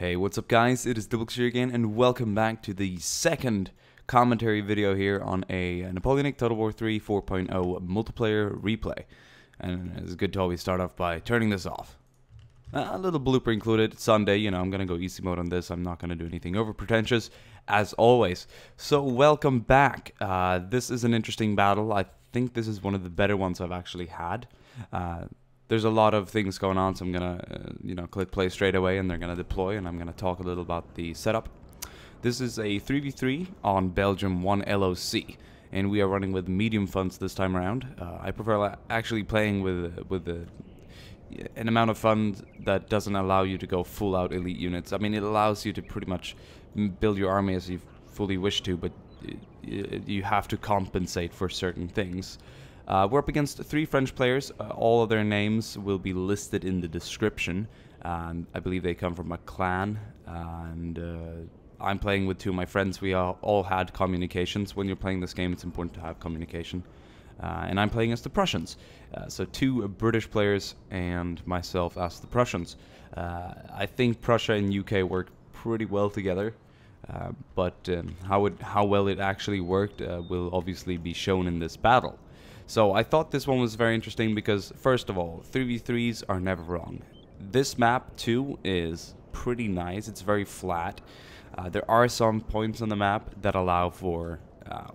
Hey, what's up guys? It is DiplexHeated again, and welcome back to the second commentary video here on a Napoleonic Total War 3 4.0 multiplayer replay. And it's good to always start off by turning this off. A little blooper included. It's Sunday, you know, I'm gonna go easy mode on this. I'm not gonna do anything over pretentious, as always. So welcome back. This is an interesting battle. I think this is one of the better ones I've actually had. There's a lot of things going on, so I'm gonna click play straight away, and they're gonna deploy, and I'm gonna talk a little about the setup. This is a 3v3 on Belgium 1 LOC, and we are running with medium funds this time around. I prefer actually playing with an amount of funds that doesn't allow you to go full out elite units. I mean, it allows you to pretty much build your army as you fully wish to, but you have to compensate for certain things. We're up against 3 French players. All of their names will be listed in the description. I believe they come from a clan, and I'm playing with 2 of my friends. We all had communications. When you're playing this game, it's important to have communication. And I'm playing as the Prussians. So 2 British players and myself as the Prussians. I think Prussia and UK work pretty well together. But how well it actually worked will obviously be shown in this battle. So I thought this one was very interesting because, first of all, 3v3s are never wrong. This map, too, is pretty nice. It's very flat. There are some points on the map that allow for,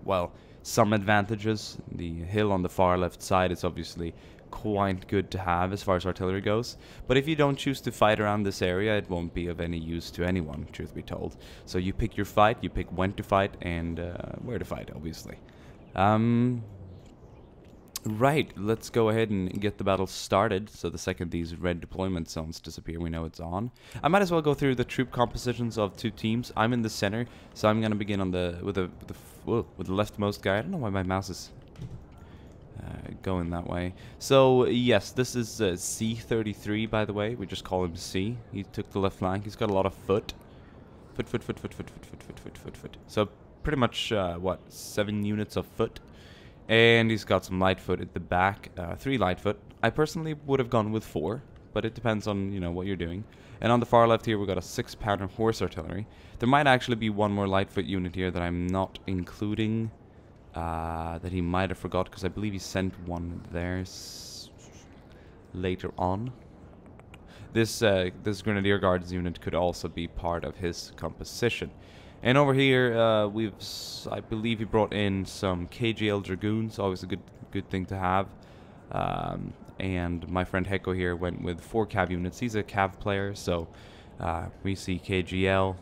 well, some advantages. The hill on the far left side is obviously quite good to have as far as artillery goes. But if you don't choose to fight around this area, it won't be of any use to anyone, truth be told. So you pick your fight, you pick when to fight, and where to fight, obviously. Right, let's go ahead and get the battle started. So the second these red deployment zones disappear, we know it's on. I might as well go through the troop compositions of 2 teams. I'm in the center, so I'm gonna begin on with the leftmost guy. I don't know why my mouse is going that way. So yes, this is C33, by the way. We just call him C. He took the left flank. He's got a lot of foot. So pretty much what, 7 units of foot. And he's got some light foot at the back, 3 light foot. I personally would have gone with 4, but it depends on, you know, what you're doing. And on the far left here, we've got a 6-pounder horse artillery. There might actually be 1 more light foot unit here that I'm not including, that he might have forgot, because I believe he sent one there later on. This Grenadier Guards unit could also be part of his composition. And over here, I believe he brought in some KGL Dragoons, always a good thing to have. And my friend Heko here went with 4 Cav units. He's a Cav player, so we see KGL,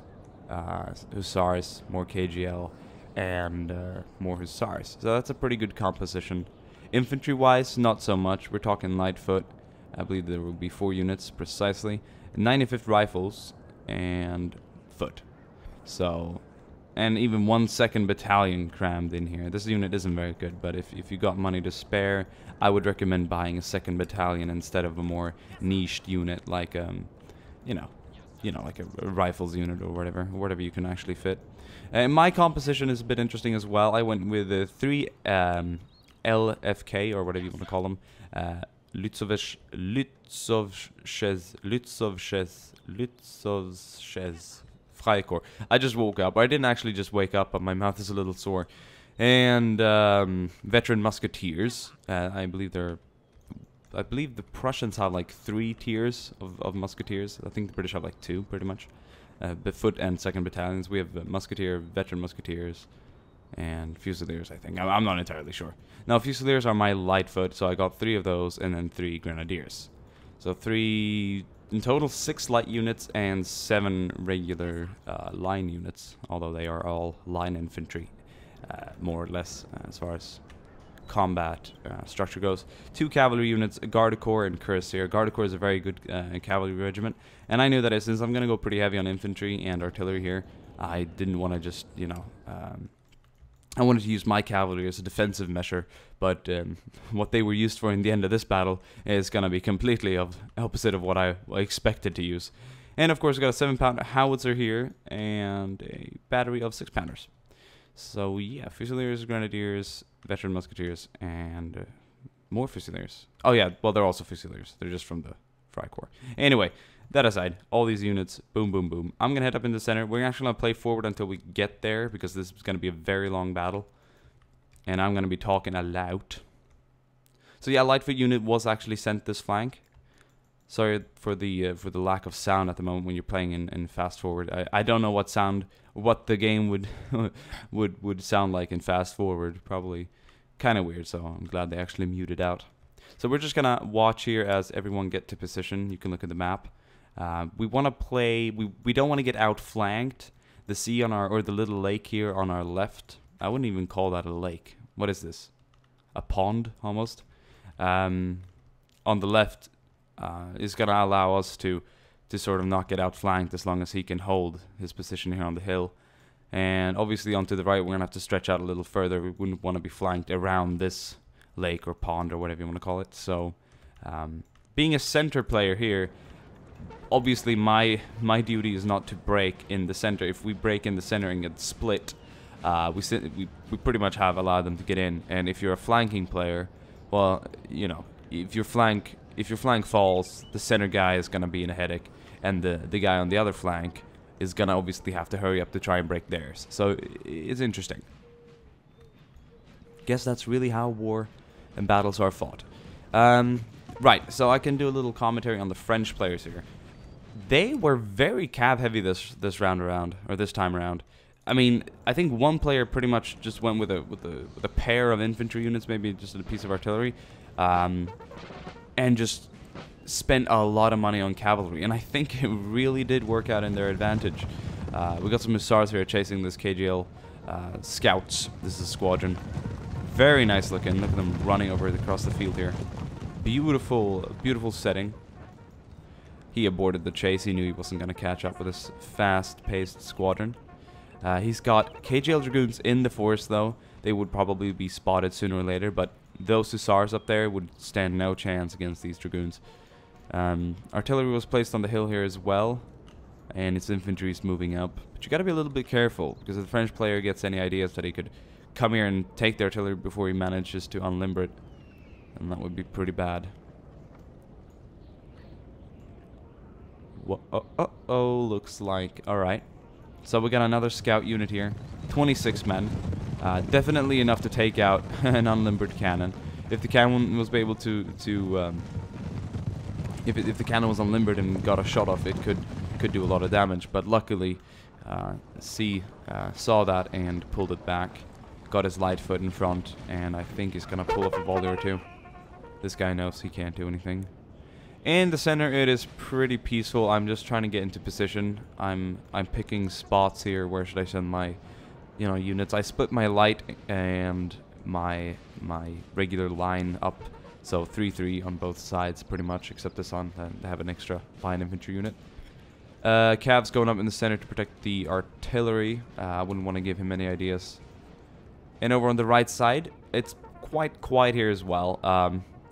Hussars, more KGL, and more Hussars. So that's a pretty good composition. Infantry-wise, not so much. We're talking light foot. I believe there will be 4 units precisely. 95th Rifles and foot. So, and even 1 2nd Battalion crammed in here. This unit isn't very good, but if you got money to spare, I would recommend buying a 2nd Battalion instead of a more niched unit like like a rifles unit or whatever you can actually fit. My composition is a bit interesting as well. I went with 3 LFK, or whatever you want to call them, Lützowsches Freikorps. I just woke up. I didn't actually just wake up, but my mouth is a little sore. And veteran musketeers. I believe the Prussians have like 3 tiers of musketeers. I think the British have like 2, pretty much. The foot and 2nd battalions. We have veteran musketeers, and fusiliers. I think I'm not entirely sure. Now fusiliers are my light foot, so I got 3 of those, and then 3 grenadiers. So 3. In total, 6 light units and 7 regular line units, although they are all line infantry, more or less, as far as combat structure goes. 2 cavalry units, a Garde Corps and Cuirassier. Garde Corps is a very good cavalry regiment, and I knew that since I'm going to go pretty heavy on infantry and artillery here, I didn't want to just, I wanted to use my cavalry as a defensive measure, but what they were used for in the end of this battle is going to be completely opposite of what I expected to use. And of course, we got a 7-pounder howitzer here and a battery of 6-pounders. So yeah, fusiliers, grenadiers, veteran musketeers, and more fusiliers. Oh yeah, well they're also fusiliers. They're just from the Freikorps. Anyway, that aside, all these units, boom, boom, boom. I'm going to head up in the center. We're actually going to play forward until we get there, because this is going to be a very long battle. And I'm going to be talking a lot. So yeah, Lightfoot unit was actually sent this flank. Sorry for the lack of sound at the moment when you're playing in fast forward. I don't know what the game would would sound like in fast forward. Probably kind of weird, so I'm glad they actually muted out. So we're just gonna watch here as everyone get to position. You can look at the map. We want to play. We don't want to get outflanked. The sea on our, or the little lake here on our left. I wouldn't even call that a lake. What is this? A pond almost. On the left. Is going to allow us to sort of not get outflanked as long as he can hold his position here on the hill. And obviously onto the right, we're going to have to stretch out a little further. We wouldn't want to be flanked around this lake or pond or whatever you want to call it. So being a center player here, obviously my duty is not to break in the center. If we break in the center and get split, we pretty much have allowed them to get in. And if you're a flanking player, well, you know, if your flank falls, the center guy is going to be in a headache, and the guy on the other flank is going to obviously have to hurry up to try and break theirs. So it's interesting. Guess that's really how war and battles are fought. Right, so I can do a little commentary on the French players here. They were very cav heavy this round around, or this time around. I mean, I think one player pretty much just went with a pair of infantry units, maybe just a piece of artillery. And just spent a lot of money on cavalry, and I think it really did work out in their advantage. We got some hussars here chasing this KGL scouts. This is a squadron. Very nice looking. Look at them running over across the field here. Beautiful, beautiful setting. He aborted the chase. He knew he wasn't going to catch up with this fast-paced squadron. He's got KGL dragoons in the forest, though. They would probably be spotted sooner or later, but those hussars up there would stand no chance against these dragoons. Artillery was placed on the hill here as well, and its infantry is moving up. But you got to be a little bit careful, because if the French player gets any ideas that he could come here and take the artillery before he manages to unlimber it, and that would be pretty bad. Looks like... Alright. So we got another scout unit here. 26 men. Definitely enough to take out an unlimbered cannon. If the cannon was able to if the cannon was unlimbered and got a shot off, it could do a lot of damage. But luckily, C saw that and pulled it back. Got his light foot in front, and I think he's gonna pull off a volley or two. This guy knows he can't do anything. In the center, it is pretty peaceful. I'm just trying to get into position. I'm picking spots here. Where should I send my units? I split my light and my regular line up, so 3-3 on both sides pretty much, except this one. They have an extra line infantry unit. Cav's going up in the center to protect the artillery. I wouldn't want to give him any ideas. And over on the right side, it's quite quiet here as well.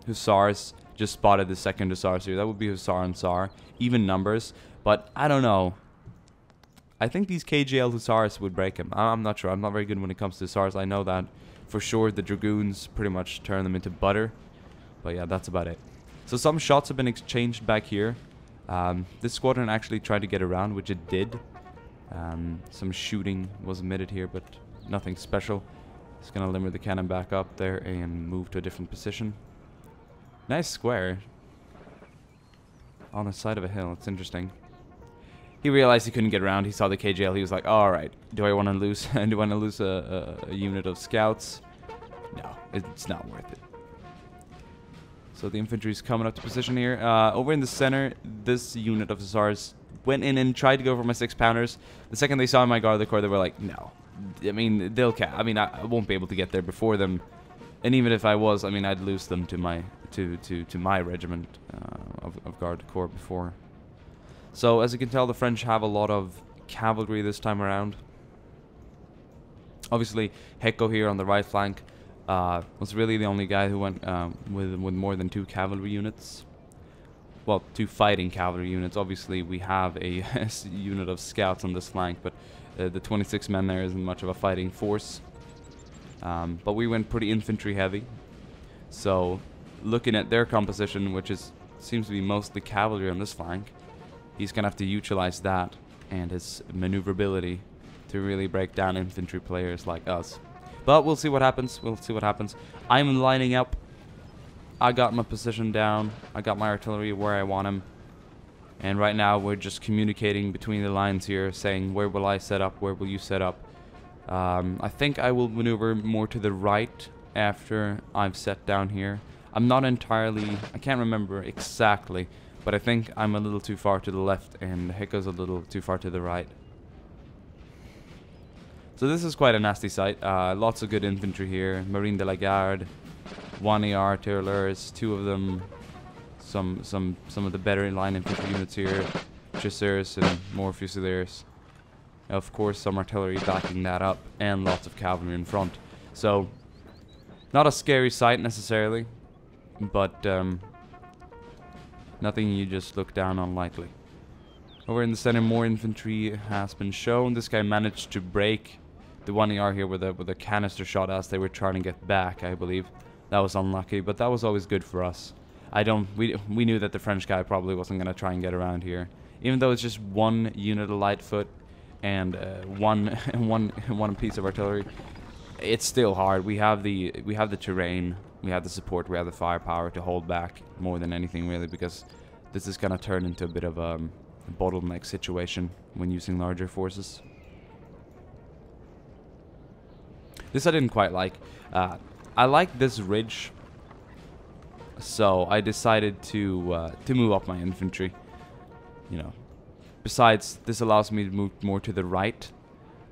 Hussars just spotted the second hussars here. That would be hussar and sar, even numbers, but I don't know. I think these KGL hussars would break him. I'm not sure. I'm not very good when it comes to hussars. I know that for sure. The dragoons pretty much turn them into butter. But yeah, that's about it. So some shots have been exchanged back here. This squadron actually tried to get around, which it did. Some shooting was omitted here, but nothing special. It's going to limber the cannon back up there and move to a different position. Nice square. On the side of a hill. It's interesting. He realized he couldn't get around. He saw the KGL. He was like, all right, do I want to lose? Do I want to lose a unit of scouts? No, it's not worth it. So the infantry's coming up to position here. Over in the center, this unit of hussars went in and tried to go for my 6-pounders. The second they saw my Garde Corps, they were like, no. I mean, I won't be able to get there before them. And even if I was, I mean, I'd lose them to my my regiment of Garde Corps before. So as you can tell, the French have a lot of cavalry this time around. Obviously, Hecko here on the right flank was really the only guy who went with more than 2 cavalry units. Well, 2 fighting cavalry units. Obviously, we have a unit of scouts on this flank, but the 26 men there isn't much of a fighting force. But we went pretty infantry heavy. So, looking at their composition, which seems to be mostly cavalry on this flank, he's going to have to utilize that and his maneuverability to really break down infantry players like us. But we'll see what happens. We'll see what happens. I'm lining up. I got my position down. I got my artillery where I want him. And right now we're just communicating between the lines here, saying where will I set up, where will you set up. I think I will maneuver more to the right after I've set down here. I'm not entirely, I can't remember exactly, but I think I'm a little too far to the left and Hecko's a little too far to the right. So this is quite a nasty sight. Lots of good infantry here. Marine de la Garde, 1 AR artillers, 2 of them. Some of the better line infantry units here. Chasseurs and more fusiliers. Of course, some artillery backing that up, and lots of cavalry in front. So, not a scary sight necessarily, but nothing you just look down on lightly. Over in the center, more infantry has been shown. This guy managed to break the 1 AR here with a canister shot as they were trying to get back, I believe. That was unlucky, but that was always good for us. We knew that the French guy probably wasn't going to try and get around here. Even though it's just 1 unit of light foot and one piece of artillery, it's still hard. We have the terrain, we have the support, we have the firepower to hold back more than anything really, because this is going to turn into a bit of a bottleneck situation when using larger forces. This I didn't quite like. I like this ridge, so I decided to move up my infantry. You know, besides, this allows me to move more to the right,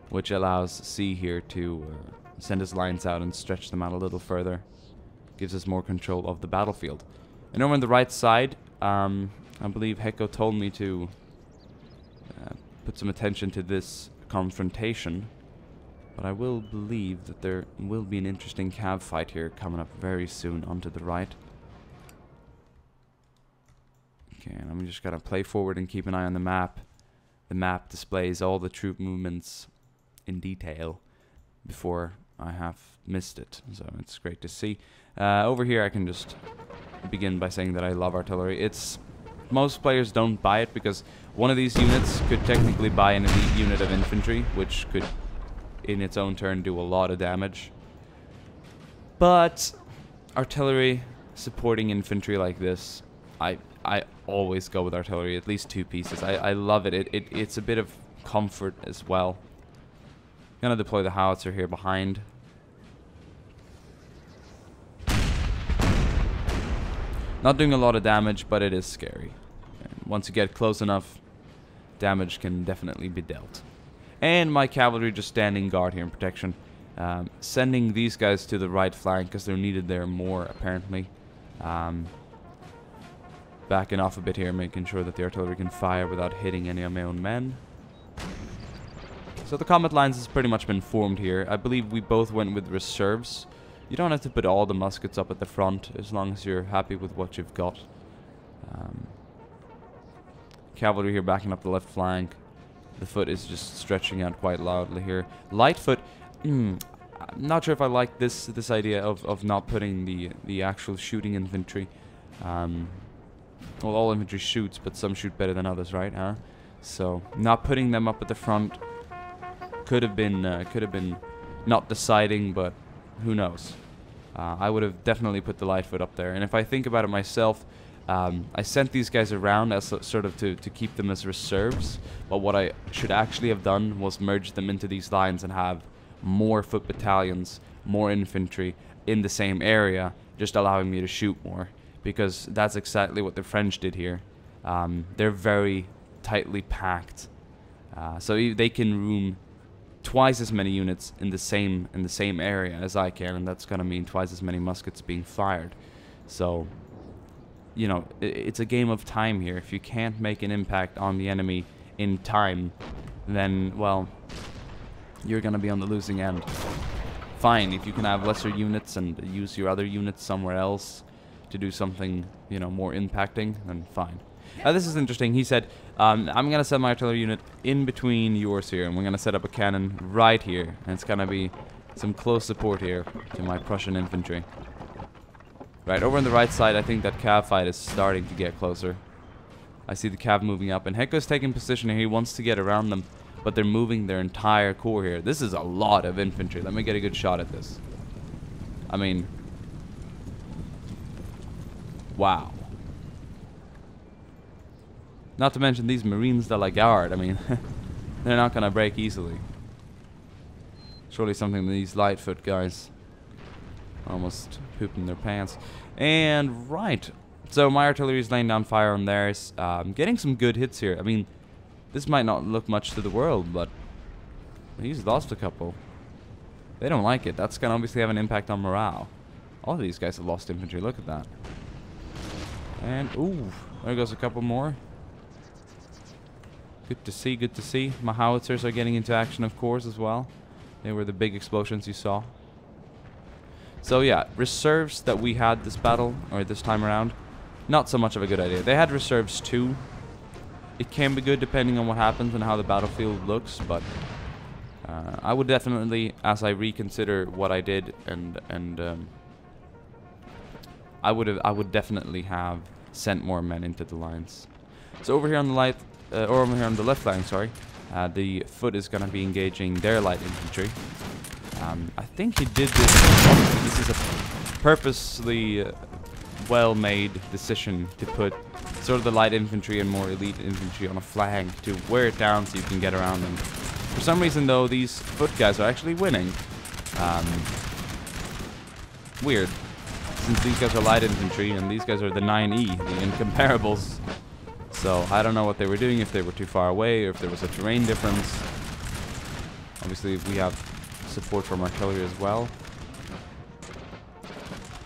which allows C here to send his lines out and stretch them out a little further. Gives us more control of the battlefield. And over on the right side, I believe Hecko told me to put some attention to this confrontation. But I will believe that there will be an interesting cav fight here coming up very soon onto the right. Okay, and I'm just gonna play forward and keep an eye on the map. The map displays all the troop movements in detail before I have missed it, so it's great to see. Over here I can just begin by saying that I love artillery. Most players don't buy it because one of these units could technically buy an elite unit of infantry, which could in its own turn do a lot of damage. But artillery supporting infantry like this, I always go with artillery, at least 2 pieces. I love it. It's a bit of comfort as well. Gonna deploy the howitzer here behind. Not doing a lot of damage, but it is scary. And once you get close enough, damage can definitely be dealt. And my cavalry just standing guard here in protection. Sending these guys to the right flank because they're needed there more, apparently. Backing off a bit here, making sure that the artillery can fire without hitting any of my own men. So the combat lines has pretty much been formed here. I believe we both went with reserves. You don't have to put all the muskets up at the front as long as you're happy with what you've got. Cavalry here backing up the left flank. The foot is just stretching out quite loudly here. Light foot, I'm not sure if I like this idea of not putting the actual shooting infantry. Well, all infantry shoots, but some shoot better than others, right? Huh? So not putting them up at the front could have been not deciding, but who knows? I would have definitely put the light foot up there. And if I think about it myself, I sent these guys around as sort of to keep them as reserves, but what I should actually have done was merge them into these lines and have more foot battalions, more infantry in the same area, just allowing me to shoot more, because that's exactly what the French did here. They're very tightly packed, so they can room twice as many units in the same area as I can, and that's gonna mean twice as many muskets being fired. So, you know, it's a game of time here. If you can't make an impact on the enemy in time, then, well, you're gonna be on the losing end. Fine, if you can have lesser units and use your other units somewhere else to do something, you know, more impacting, then fine. This is interesting. He said, I'm gonna set my artillery unit in between yours here, and we're gonna set up a cannon right here, and it's gonna be some close support here to my Prussian infantry. Right, over on the right side, I think that cav fight is starting to get closer. I see the cav moving up, and Hecko's taking position here. He wants to get around them, but they're moving their entire core here. This is a lot of infantry. Let me get a good shot at this. I mean, wow. Not to mention these Marines de la Garde. I mean, they're not going to break easily. Surely something these Lightfoot guys almost pooping their pants. And right. So my artillery is laying down fire on theirs. Getting some good hits here. I mean, this might not look much to the world, but he's lost a couple. They don't like it. That's going to obviously have an impact on morale. All of these guys have lost infantry. Look at that. And, ooh, there goes a couple more. Good to see, good to see. My howitzers are getting into action, of course, as well. They were the big explosions you saw. So, yeah, reserves that we had this battle, or this time around, not so much of a good idea. They had reserves too. It can be good depending on what happens and how the battlefield looks, but I would definitely, as I reconsider what I did, I would definitely have sent more men into the lines. So over here on the over here on the left flank, sorry, the foot is going to be engaging their light infantry. I think he did this. This is a purposely well-made decision to put sort of the light infantry and more elite infantry on a flank to wear it down so you can get around them. For some reason, though, these foot guys are actually winning. Weird, since these guys are light infantry and these guys are the 9E, the incomparables. So I don't know what they were doing, if they were too far away or if there was a terrain difference. Obviously, we have support from artillery as well.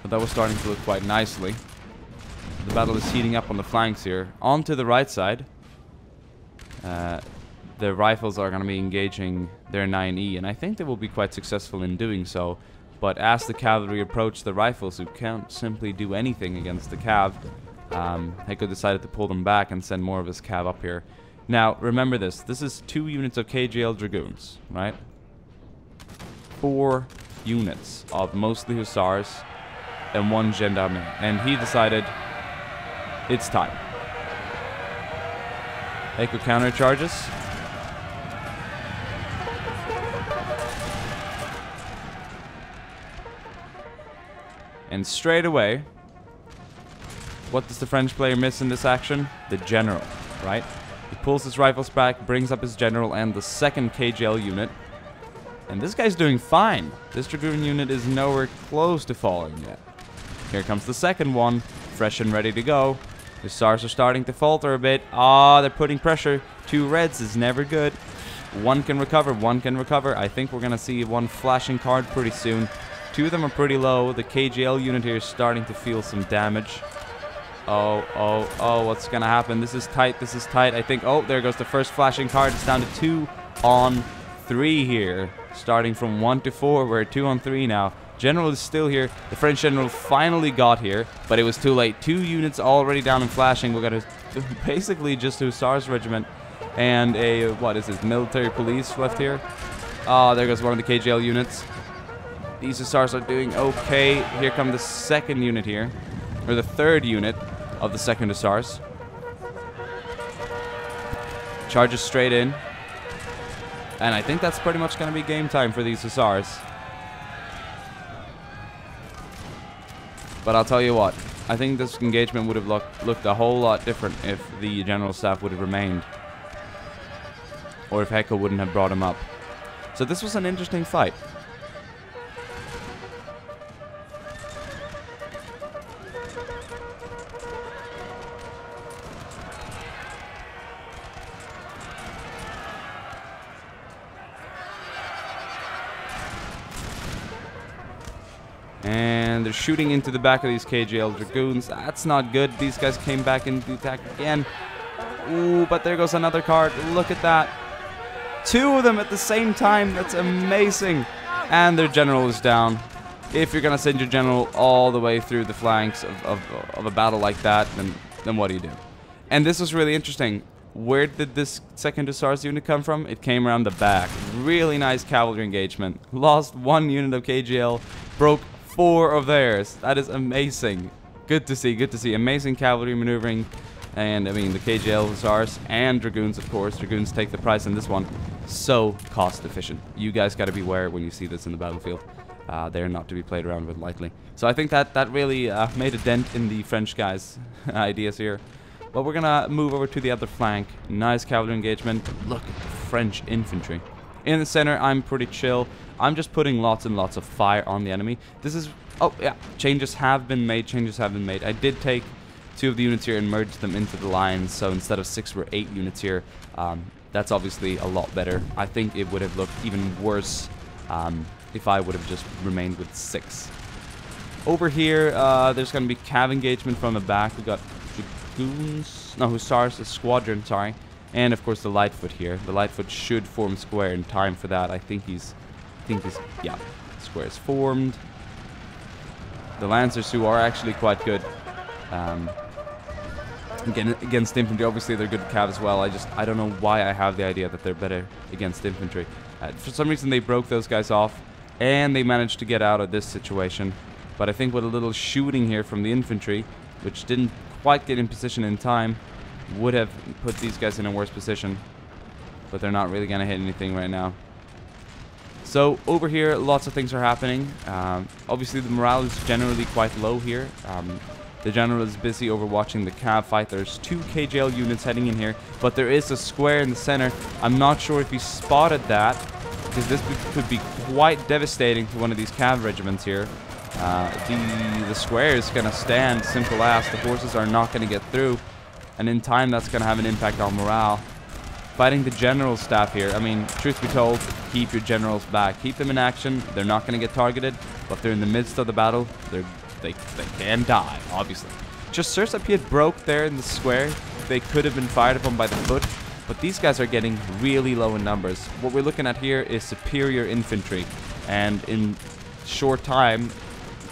But that was starting to look quite nicely. The battle is heating up on the flanks here. On to the right side, the rifles are going to be engaging their 9E, and I think they will be quite successful in doing so. But as the cavalry approach the rifles, who can't simply do anything against the cav, Hecko decided to pull them back and send more of his cav up here. Now, remember this. This is 2 units of KGL Dragoons, right? 4 units of mostly hussars and 1 gendarme. And he decided it's time. Hecko countercharges. And straight away, what does the French player miss in this action? The general, right? He pulls his rifles back, brings up his general and the 2nd KGL unit. And this guy's doing fine. This Dragoon unit is nowhere close to falling yet. Here comes the 2nd one, fresh and ready to go. The Hussars are starting to falter a bit. Ah, they're putting pressure. 2 reds is never good. 1 can recover, 1 can recover. I think we're going to see 1 flashing card pretty soon. 2 of them are pretty low. The KGL unit here is starting to feel some damage. Oh, what's going to happen? This is tight, this is tight. I think, oh, there goes the first flashing card. It's down to 2 on 3 here. Starting from 1 to 4, we're 2 on 3 now. General is still here. The French general finally got here, but it was too late. 2 units already down and flashing. We got basically just a Hussars regiment and a, what is this, military police left here. Oh, there goes one of the KGL units. These Hussars are doing okay. Here come the 2nd unit here, or the 3rd unit of the 2nd Hussars. Charges straight in. And I think that's pretty much going to be game time for these Hussars. But I'll tell you what, I think this engagement would have looked a whole lot different if the general staff would have remained. Or if Hecko wouldn't have brought him up. So this was an interesting fight. And they're shooting into the back of these KGL Dragoons. That's not good. These guys came back into the attack again. Ooh, but there goes another card. Look at that. 2 of them at the same time. That's amazing. And their general is down. If you're going to send your general all the way through the flanks of a battle like that, then what do you do? And this was really interesting. Where did this 2nd Hussars unit come from? It came around the back. Really nice cavalry engagement. Lost 1 unit of KGL. Broke 4 of theirs. That is amazing. Good to see, good to see. Amazing cavalry maneuvering. And I mean, the KGL Hussars and Dragoons, of course. Dragoons take the price in this one. So cost efficient. You guys got to beware when you see this in the battlefield. They're not to be played around with lightly. So I think that really made a dent in the French guys' ideas here. But we're gonna move over to the other flank. Nice cavalry engagement. Look at the French infantry. In the center, I'm pretty chill. I'm just putting lots and lots of fire on the enemy. This is... Oh, yeah. Changes have been made. I did take 2 of the units here and merge them into the lines. So instead of 6, we're 8 units here. That's obviously a lot better. I think it would have looked even worse if I would have just remained with 6. Over here, there's going to be cav engagement from the back. We got Dragoons... No, Hussars, a squadron, sorry. And of course the Lightfoot here. The Lightfoot should form square in time for that. I think he's... Yeah, square is formed. The Lancers, who are actually quite good against infantry. Obviously they're good at cav as well. I don't know why I have the idea that they're better against infantry. For some reason they broke those guys off, and they managed to get out of this situation. But I think with a little shooting here from the infantry, which didn't quite get in position in time, would have put these guys in a worse position. But they're not really going to hit anything right now. So over here, lots of things are happening. Obviously the morale is generally quite low here. The general is busy overwatching the cav fight. There's 2 KGL units heading in here, but there is a square in the center. I'm not sure if he spotted that, because this could be quite devastating to one of these cav regiments here. The square is going to stand, simple as. The horses are not going to get through, and in time that's going to have an impact on morale. Fighting the general staff here, I mean, truth be told, keep your generals back. Keep them in action. They're not going to get targeted, but they're in the midst of the battle. They can die, obviously. Just Pied broke there in the square. They could have been fired upon by the foot, but these guys are getting really low in numbers. What we're looking at here is superior infantry, and in short time,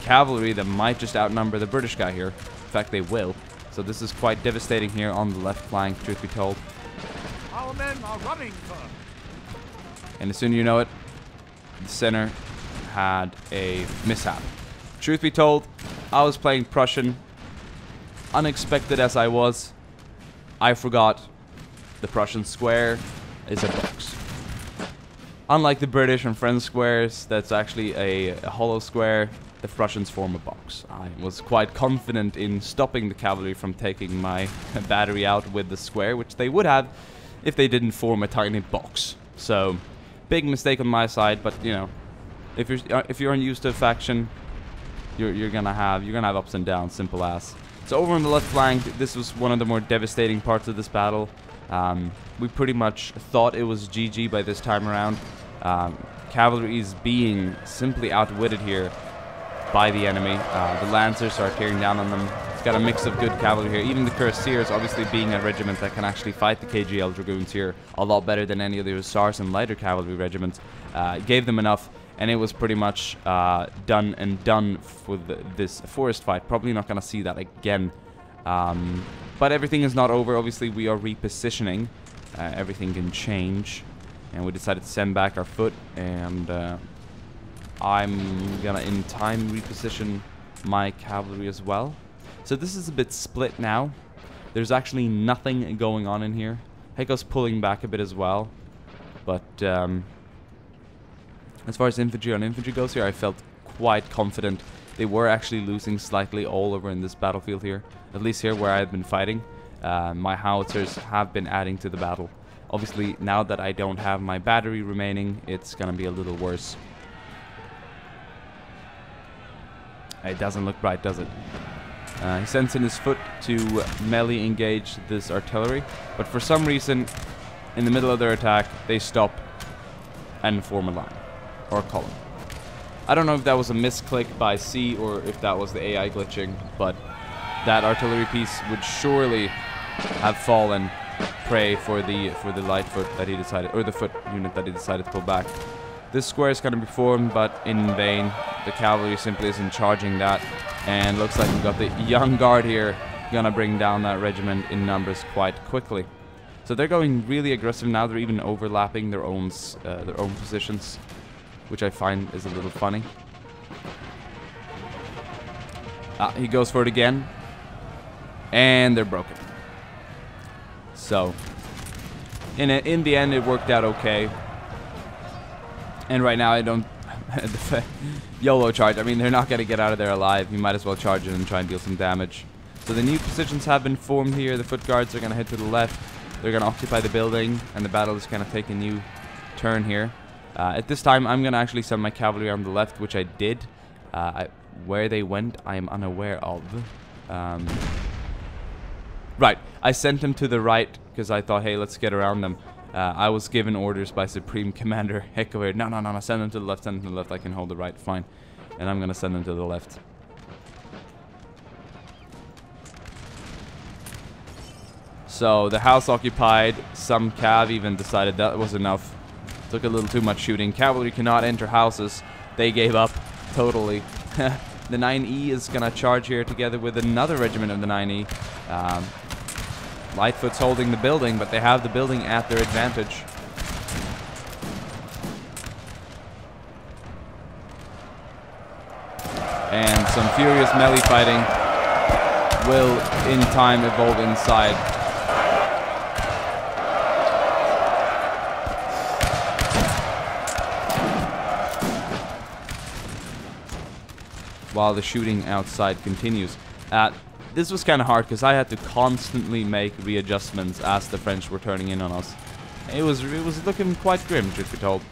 cavalry that might just outnumber the British guy here. In fact, they will. So this is quite devastating here on the left flank, truth be told. Our men are running for. And as soon as you know it, the center had a mishap. Truth be told, I was playing Prussian. Unexpected as I was, I forgot the Prussian square is a box. Unlike the British and French squares, that's actually a hollow square. The Prussians form a box. I was quite confident in stopping the cavalry from taking my battery out with the square, which they would have if they didn't form a tiny box. So, big mistake on my side, but you know, if you're unused to a faction, you're gonna have ups and downs, simple as. So over on the left flank, this was one of the more devastating parts of this battle. We pretty much thought it was GG by this time around. Cavalry is being simply outwitted here by the enemy. The Lancers are tearing down on them. It's got a mix of good cavalry here. Even the Cuirassiers, obviously being a regiment that can actually fight the KGL Dragoons here a lot better than any of the Hussars and lighter cavalry regiments, gave them enough, and it was pretty much done for this forest fight. Probably not going to see that again. But everything is not over. Obviously, we are repositioning. Everything can change. And we decided to send back our foot, and I'm gonna in time reposition my cavalry as well. So this is a bit split now. There's actually nothing going on in here. Heiko's pulling back a bit as well. But as far as infantry on infantry goes here, I felt quite confident. They were actually losing slightly all over in this battlefield here. At least here where I had been fighting. My howitzers have been adding to the battle. Obviously, now that I don't have my battery remaining, it's gonna be a little worse. It doesn't look bright, does it? He sends in his foot to melee engage this artillery, but for some reason, in the middle of their attack, they stop and form a line, or a column. I don't know if that was a misclick by C or if that was the AI glitching, but that artillery piece would surely have fallen prey for the light foot that he decided, or the foot unit that he decided to pull back. This square is going to be formed, but in vain. The cavalry simply isn't charging that, and looks like we've got the young guard here gonna bring down that regiment in numbers quite quickly. So they're going really aggressive now. They're even overlapping their own positions, which I find is a little funny. He goes for it again, and they're broken. So, in the end, it worked out okay. And right now, I don't... YOLO charge. I mean, they're not going to get out of there alive. You might as well charge it and try and deal some damage. So the new positions have been formed here. The foot guards are going to head to the left. They're going to occupy the building. And the battle is going to take a new turn here. At this time, I'm going to actually send my cavalry on the left, which I did. Where they went, I am unaware of. Right. I sent them to the right because I thought, hey, let's get around them. I was given orders by Supreme Commander Heckover. No, send them to the left, send them to the left. I can hold the right, fine. And I'm going to send them to the left. So, the house occupied. Some cav even decided that was enough. Took a little too much shooting. Cavalry cannot enter houses. They gave up. Totally. The 9E is going to charge here together with another regiment of the 9E. Lightfoot's holding the building, but they have the building at their advantage. And some furious melee fighting will, in time, evolve inside. While the shooting outside continues. This was kind of hard because I had to constantly make readjustments as the French were turning in on us. It was looking quite grim, truth be told.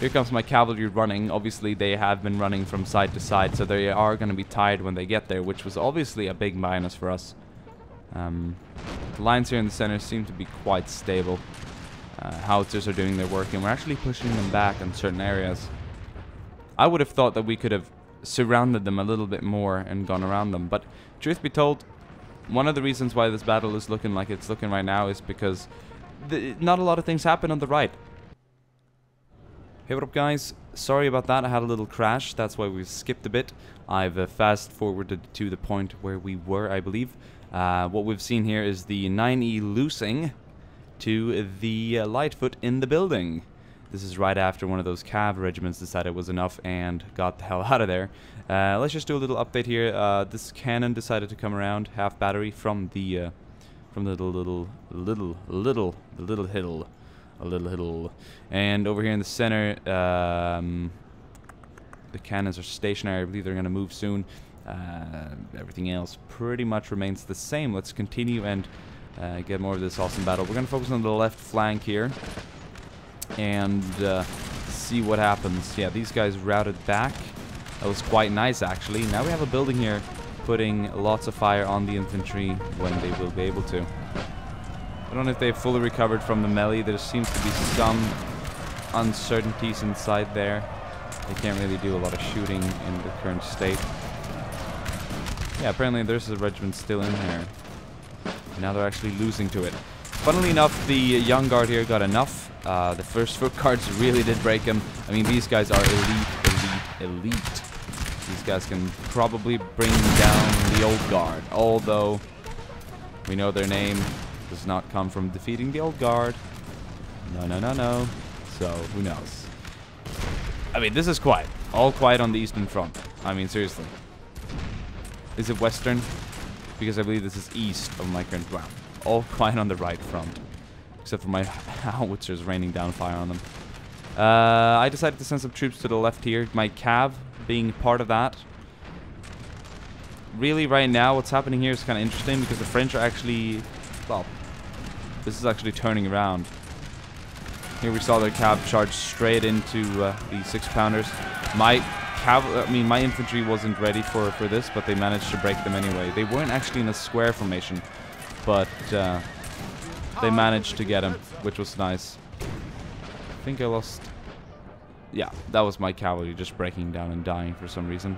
Here comes my cavalry running. Obviously, they have been running from side to side, so they are going to be tired when they get there, which was obviously a big minus for us. The lines here in the center seem to be quite stable. Howitzers are doing their work, and we're actually pushing them back in certain areas. I would have thought that we could have surrounded them a little bit more and gone around them, but truth be told, one of the reasons why this battle is looking like it's looking right now is because not a lot of things happen on the right. Hey, what up guys, sorry about that, I had a little crash, that's why we skipped a bit. I've fast forwarded to the point where we were, I believe. What we've seen here is the 9E losing to the Lightfoot in the building. This is right after one of those cav regiments decided it was enough and got the hell out of there. Let's just do a little update here. This cannon decided to come around half battery from the little hill, and over here in the center, the cannons are stationary. I believe they're going to move soon. Everything else pretty much remains the same. Let's continue and get more of this awesome battle. We're going to focus on the left flank here and see what happens. Yeah, these guys routed back. That was quite nice, actually. Now we have a building here putting lots of fire on the infantry when they will be able to. I don't know if they've fully recovered from the melee. There seems to be some uncertainties inside there. They can't really do a lot of shooting in the current state. Yeah, apparently there's a regiment still in there. Now they're actually losing to it. Funnily enough, the young guard here got enough. The first foot guards really did break him. I mean, these guys are elite. These guys can probably bring down the old guard. Although, we know their name does not come from defeating the old guard. No. So, who knows? I mean, this is quiet. All quiet on the Eastern Front. I mean, seriously. Is it Western? Because I believe this is east of my current ground. All quiet on the right front. Except for my howitzers raining down fire on them. I decided to send some troops to the left here. My cav being part of that. Really, right now, what's happening here is kind of interesting because the French are actually... Well, this is actually turning around. Here we saw their cav charge straight into the 6-pounders. My infantry wasn't ready for this, but they managed to break them anyway. They weren't actually in a square formation, but they managed to get him, which was nice. I think I lost... Yeah, that was my cavalry just breaking down and dying for some reason.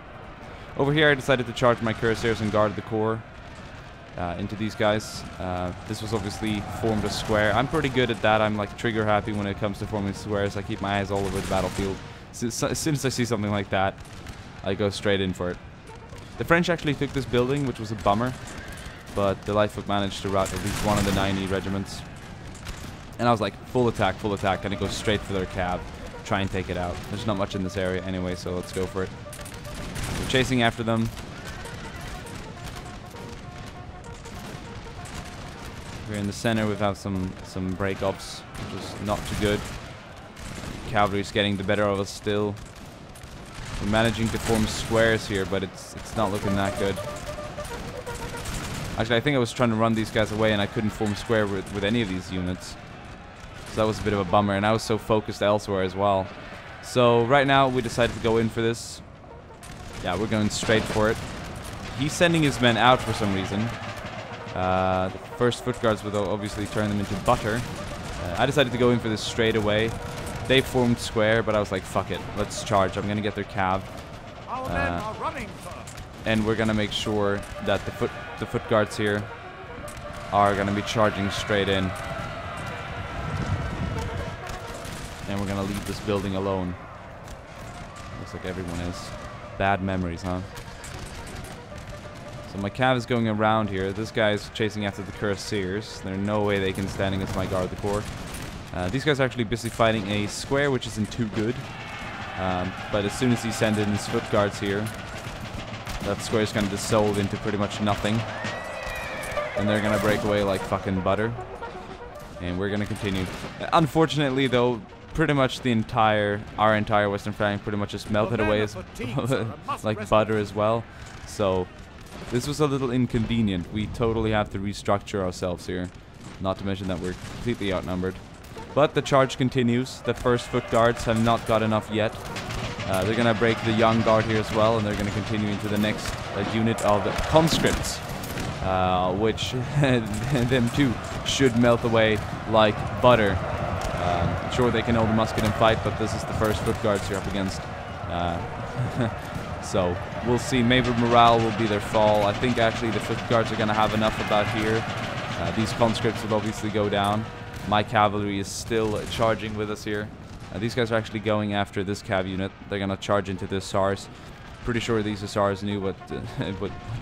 Over here I decided to charge my cuirassiers and guard the corps into these guys. This was obviously formed a square. I'm pretty good at that. I'm like trigger happy when it comes to forming squares. I keep my eyes all over the battlefield. So, as soon as I see something like that, I go straight in for it. The French actually took this building, which was a bummer. But the Lightfoot managed to rout at least one of the 9E regiments. And I was like, full attack, and it goes straight for their cav. Try and take it out. There's not much in this area anyway, so let's go for it. We're chasing after them. Here in the center, we have some breakups, which is not too good. Cavalry's getting the better of us still. We're managing to form squares here, but it's not looking that good. Actually, I think I was trying to run these guys away, and I couldn't form square with any of these units. So that was a bit of a bummer, and I was so focused elsewhere as well. So right now, we decided to go in for this. Yeah, we're going straight for it. He's sending his men out for some reason. The first foot guards would obviously turn them into butter. I decided to go in for this straight away. They formed square, but I was like, fuck it, let's charge. I'm gonna get their cav. Our men are running first. And we're gonna make sure that the foot guards here are gonna be charging straight in. And we're gonna leave this building alone. Looks like everyone is. Bad memories, huh? So my cav is going around here. This guy is chasing after the cuirassiers. There's no way they can stand against my guard the corps. These guys are actually busy fighting a square, which isn't too good. But as soon as he sends in his foot guards here, that square is going to dissolve into pretty much nothing. And they're going to break away like fucking butter. And we're going to continue. Unfortunately, though, pretty much our entire western flank pretty much just melted away as like butter as well. So this was a little inconvenient. We totally have to restructure ourselves here. Not to mention that we're completely outnumbered. But the charge continues. The first foot guards have not got enough yet. They're going to break the young guard here as well, and they're going to continue into the next unit of conscripts, which them too should melt away like butter. Sure, they can hold a musket and fight, but this is the first foot guards you're up against. So we'll see. Maybe morale will be their fall. I think actually the foot guards are going to have enough about here. These conscripts will obviously go down. My cavalry is still charging with us here. These guys are actually going after this cav unit. They're going to charge into the hussars. Pretty sure these hussars knew what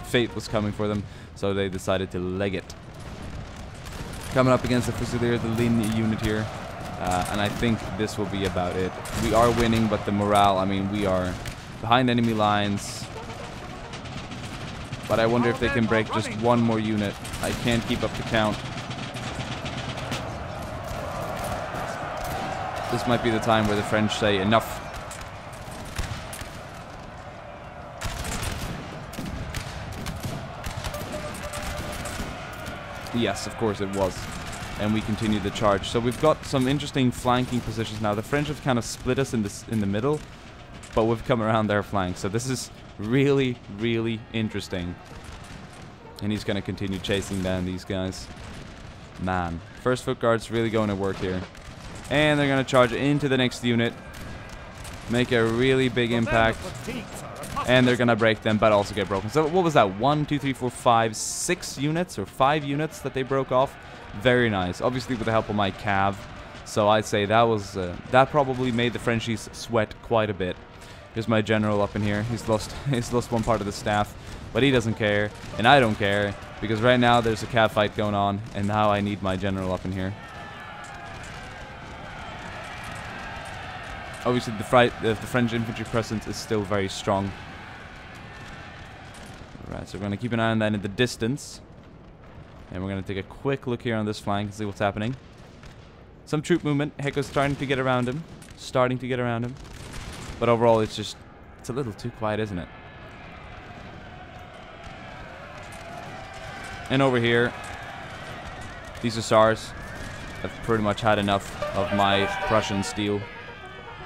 fate was coming for them, so they decided to leg it. Coming up against the Fusilier, the Lin unit here. And I think this will be about it. We are winning, but the morale, I mean, we are behind enemy lines. But I wonder if they can break just one more unit. I can't keep up the count. This might be the time where the French say enough. Yes, of course it was. And we continue the charge. So we've got some interesting flanking positions now. The French have kind of split us in the middle, but we've come around their flank. So this is really, really interesting. And he's going to continue chasing down these guys. Man, first foot guard's really going to work here. And they're going to charge into the next unit. Make a really big impact. And they're going to break them, but also get broken. So what was that? 1, 2, 3, 4, 5, 6 units or 5 units that they broke off. Very nice. Obviously with the help of my cav. So I'd say that was that probably made the Frenchies sweat quite a bit. Here's my general up in here. He's lost one part of the staff, but he doesn't care, and I don't care, because right now there's a cav fight going on, and now I need my general up in here. Obviously, the French infantry presence is still very strong. Alright, so we're going to keep an eye on that in the distance. And we're going to take a quick look here on this flank and see what's happening. Some troop movement. Heko's starting to get around him. But overall, it's a little too quiet, isn't it? And over here, these hussars have pretty much had enough of my Prussian steel.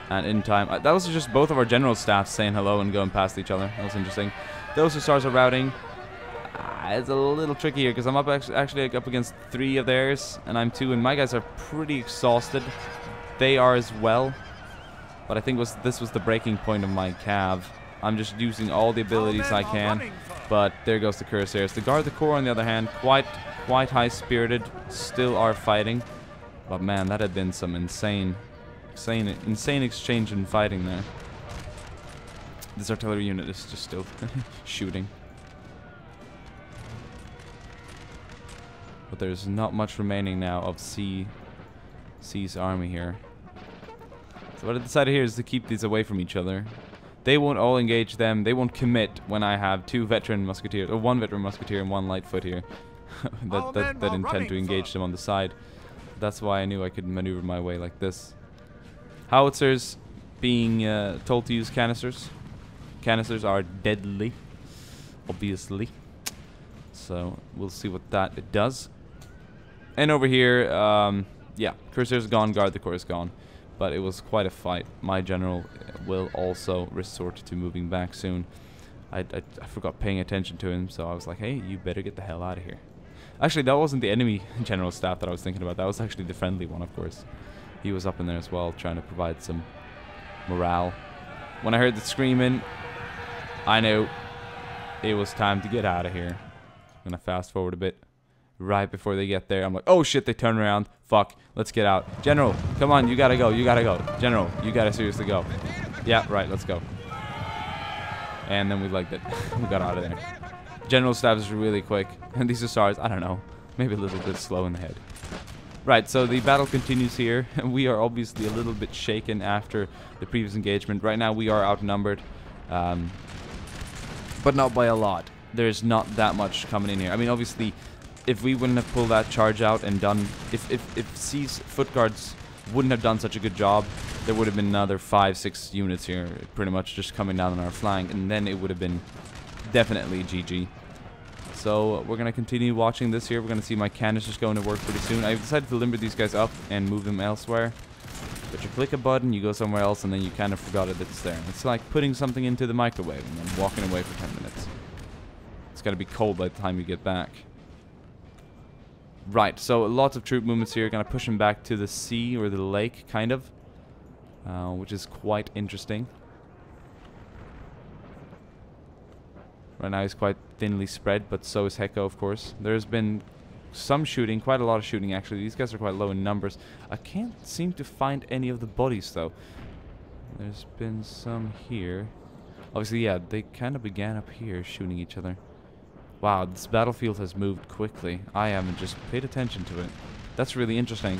And in time, that was just both of our general staffs saying hello and going past each other. That was interesting. Those hussars are routing. It's a little tricky here because I'm actually up against 3 of theirs, and I'm 2, and my guys are pretty exhausted. They are as well. But I think this was the breaking point of my cav. I'm just using all the abilities I can. But there goes the cuirassiers. The Garde du Corps, on the other hand, quite high-spirited, still are fighting. But man, that had been some insane exchange and fighting there. This artillery unit is just still shooting. But there's not much remaining now of C's army here. So what I decided here is to keep these away from each other. They won't all engage them. They won't commit when I have 2 veteran musketeers, or 1 veteran musketeer and 1 light foot here. that intend to engage them on the side. That's why I knew I could maneuver my way like this. Howitzers being told to use canisters. Canisters are deadly, obviously. So we'll see what that does. And over here, yeah, Crusader's gone, Guard the Corps is gone. But it was quite a fight. My general will also resort to moving back soon. I forgot paying attention to him, so I was like, hey, you better get the hell out of here. Actually, that wasn't the enemy general staff that I was thinking about. That was actually the friendly one, of course. He was up in there as well, trying to provide some morale. When I heard the screaming, I knew it was time to get out of here. I'm going to fast forward a bit. Right before they get there, I'm like, oh shit, they turn around. Fuck, let's get out. General, come on, you gotta go, you gotta go. General, you gotta seriously go. Yeah, right, let's go. And then we legged it. We got out of there. General staff is really quick. And these hussars, I don't know, maybe a little bit slow in the head. Right, so the battle continues here. And we are obviously a little bit shaken after the previous engagement. Right now we are outnumbered. But not by a lot. There's not that much coming in here. I mean, obviously, if we wouldn't have pulled that charge out and done... If C's foot guards wouldn't have done such a good job, there would have been another 5-6 units here, pretty much just coming down on our flank, and then it would have been definitely GG. So we're going to continue watching this here. We're going to see my canisters going to work pretty soon. I've decided to limber these guys up and move them elsewhere. But you click a button, you go somewhere else, and then you kind of forgot that it's there. It's like putting something into the microwave and then walking away for 10 minutes. It's got to be cold by the time you get back. Right, so lots of troop movements here. Gonna push him back to the sea or the lake, kind of. Which is quite interesting. Right now he's quite thinly spread, but so is Hecko, of course. There's been some shooting, quite a lot of shooting actually. These guys are quite low in numbers. I can't seem to find any of the bodies though. There's been some here. Obviously, yeah, they kind of began up here shooting each other. Wow, this battlefield has moved quickly. I haven't just paid attention to it. That's really interesting.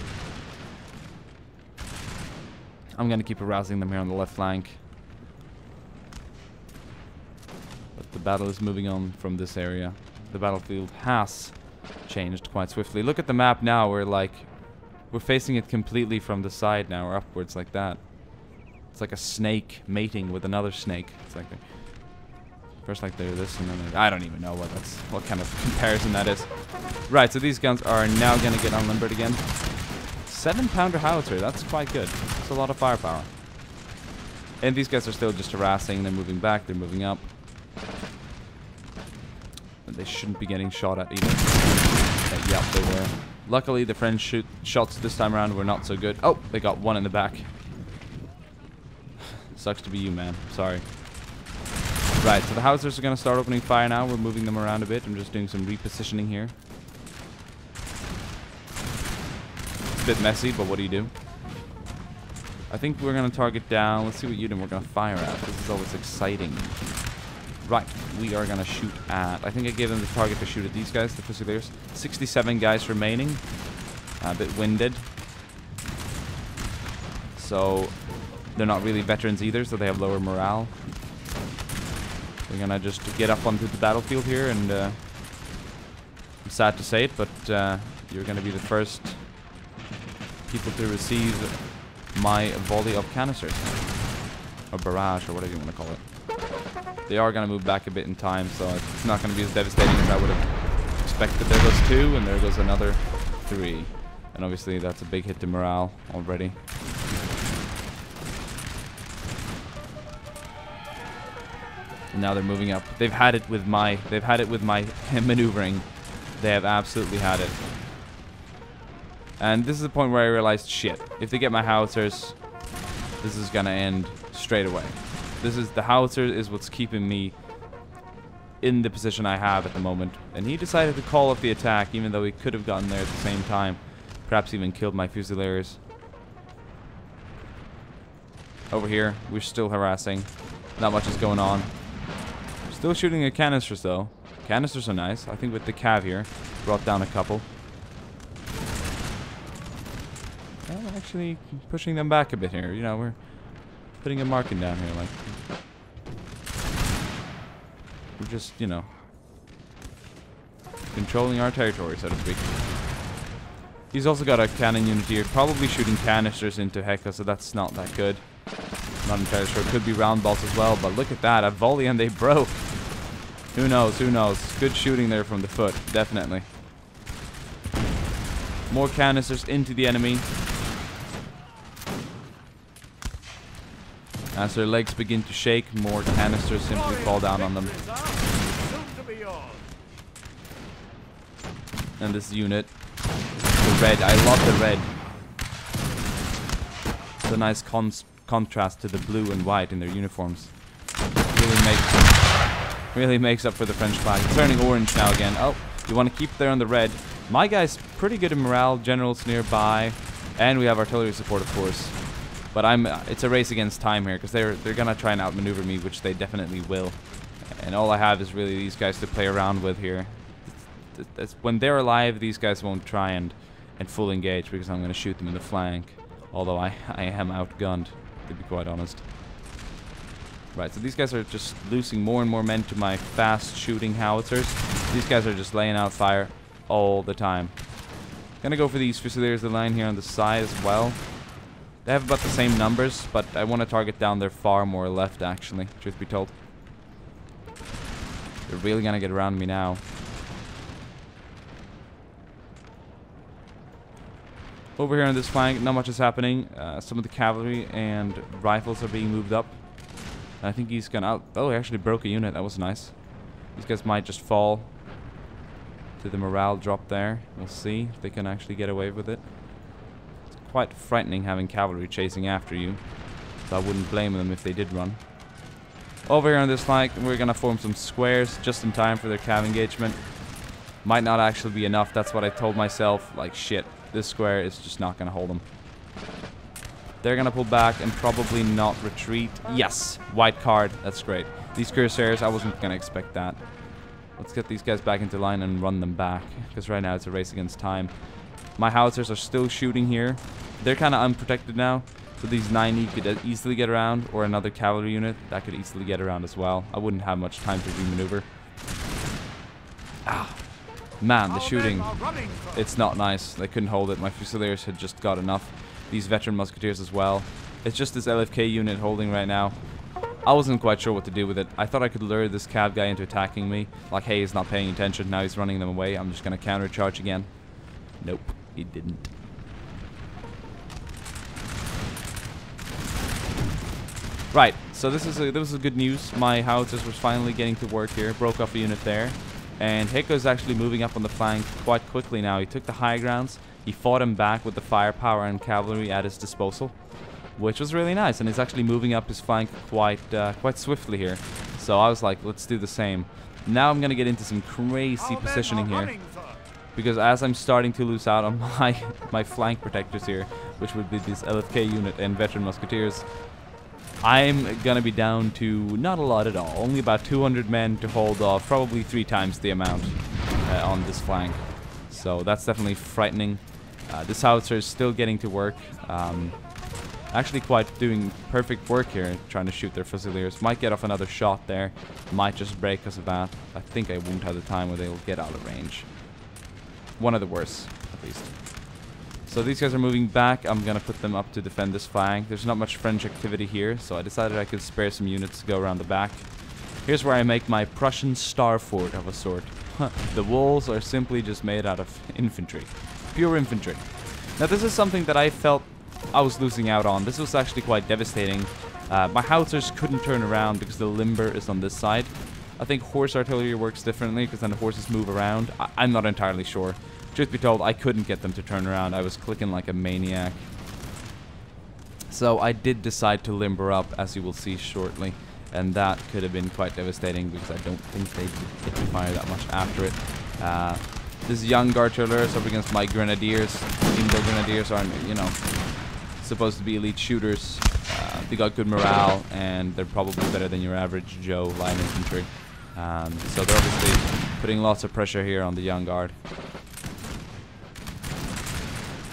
I'm going to keep arousing them here on the left flank. But the battle is moving on from this area. The battlefield has changed quite swiftly. Look at the map now. We're facing it completely from the side now, or upwards like that. It's like a snake mating with another snake. It's like first like they're this and then I don't even know what kind of comparison that is. Right, so these guns are now going to get unlimbered again. 7-pounder howitzer, that's quite good. That's a lot of firepower. And these guys are still just harassing. They're moving back, they're moving up. And they shouldn't be getting shot at either. Okay, yep, they were. Luckily, the French shots this time around were not so good. Oh, they got one in the back. Sucks to be you, man. Sorry. Right, so the howitzers are going to start opening fire now. We're moving them around a bit. I'm just doing some repositioning here. It's a bit messy, but what do you do? I think we're going to target down. Let's see what unit we're going to fire at. This is always exciting. Right, we are going to shoot at... I think I gave them the target to shoot at these guys, the Fusiliers. 67 guys remaining. A bit winded. So, they're not really veterans either, so they have lower morale. We're gonna just get up onto the battlefield here, and I'm sad to say it, but you're gonna be the first people to receive my volley of canisters, or barrage, or whatever you want to call it. They are gonna move back a bit in time, so it's not gonna be as devastating as I would have expected. There goes 2, and there goes another 3, and obviously that's a big hit to morale already. And now they're moving up. They've had it with my maneuvering. They have absolutely had it. And this is the point where I realized, shit, if they get my howitzers, this is gonna end straight away. The howitzer is what's keeping me in the position I have at the moment. And he decided to call off the attack, even though he could have gotten there at the same time. Perhaps even killed my Fusiliers. Over here, we're still harassing. Not much is going on. Still shooting at canisters though. Canisters are nice. I think with the cav here, brought down a couple. Well, actually pushing them back a bit here. You know, we're putting a marking down here, like we're just, you know, controlling our territory, so to speak. He's also got a cannon unit here, probably shooting canisters into Heka, so that's not that good. Not entirely sure. Could be round balls as well, but look at that. A volley and they broke. Who knows? Who knows? Good shooting there from the foot, definitely. More canisters into the enemy. As their legs begin to shake, more canisters simply fall down on them. And this unit, the red, I love the red. It's a nice contrast to the blue and white in their uniforms. Really makes up for the French flag. Turning orange now again. Oh, you want to keep there on the red. My guy's pretty good in morale. Generals nearby, and we have artillery support, of course. But it's a race against time here because they're gonna try and outmaneuver me, which they definitely will. And all I have is really these guys to play around with here. When they're alive, these guys won't try and full engage because I'm gonna shoot them in the flank. Although I am outgunned, to be quite honest. Right, so these guys are just losing more and more men to my fast shooting howitzers. These guys are just laying out fire all the time. Gonna go for these Fusiliers of the line here on the side as well. They have about the same numbers, but I want to target down their far more left, actually, truth be told. They're really gonna get around me now. Over here on this flank, not much is happening. Some of the cavalry and rifles are being moved up. I think he's gonna oh, he actually broke a unit. That was nice. These guys might just fall to the morale drop there. We'll see if they can actually get away with it. It's quite frightening having cavalry chasing after you, so I wouldn't blame them if they did run. Over here on this flank, we're gonna form some squares just in time for their cav engagement. Might not actually be enough. That's what I told myself. Like, shit, this square is just not gonna hold them. They're gonna pull back and probably not retreat. Yes, white card. That's great. These cuirassiers, I wasn't gonna expect that. Let's get these guys back into line and run them back, because right now it's a race against time. My howitzers are still shooting here. They're kind of unprotected now, so these 90 could easily get around, or another cavalry unit that could easily get around as well. I wouldn't have much time to remaneuver. Ah, man, the shooting, it's not nice. They couldn't hold it. My Fusiliers had just got enough. These veteran musketeers as well. It's just this LFK unit holding right now. I wasn't quite sure what to do with it. I thought I could lure this cav guy into attacking me. Like, hey, he's not paying attention. Now he's running them away. I'm just going to countercharge again. Nope, he didn't. Right, so this is good news. My howitzers was finally getting to work here. Broke off a unit there. And Heiko's actually moving up on the flank quite quickly now. He took the high grounds. He fought him back with the firepower and cavalry at his disposal, which was really nice. And he's actually moving up his flank quite swiftly here. So I was like, let's do the same. Now I'm going to get into some crazy positioning here, because as I'm starting to lose out on my flank protectors here, which would be this LFK unit and veteran musketeers, I'm going to be down to not a lot at all. Only about 200 men to hold off, probably 3 times the amount on this flank. So that's definitely frightening. This howitzer is still getting to work. Actually quite doing perfect work here, trying to shoot their Fusiliers. Might get off another shot there. Might just break because of that. I think I won't have the time where they'll get out of range. One of the worst, at least. So these guys are moving back. I'm going to put them up to defend this flank. There's not much French activity here, so I decided I could spare some units to go around the back. Here's where I make my Prussian star fort of a sort. The walls are simply just made out of infantry. Pure infantry. Now this is something that I felt I was losing out on. This was actually quite devastating. My howitzers couldn't turn around because the limber is on this side. I think horse artillery works differently because then the horses move around. I'm not entirely sure. Truth be told, I couldn't get them to turn around. I was clicking like a maniac. So I did decide to limber up, as you will see shortly. And that could have been quite devastating because I don't think they did get to fire that much after it. This young artillers up against my grenadiers. Even though grenadiers aren't, you know, supposed to be elite shooters. They got good morale, and they're probably better than your average Joe line infantry. So they're obviously putting lots of pressure here on the young guard.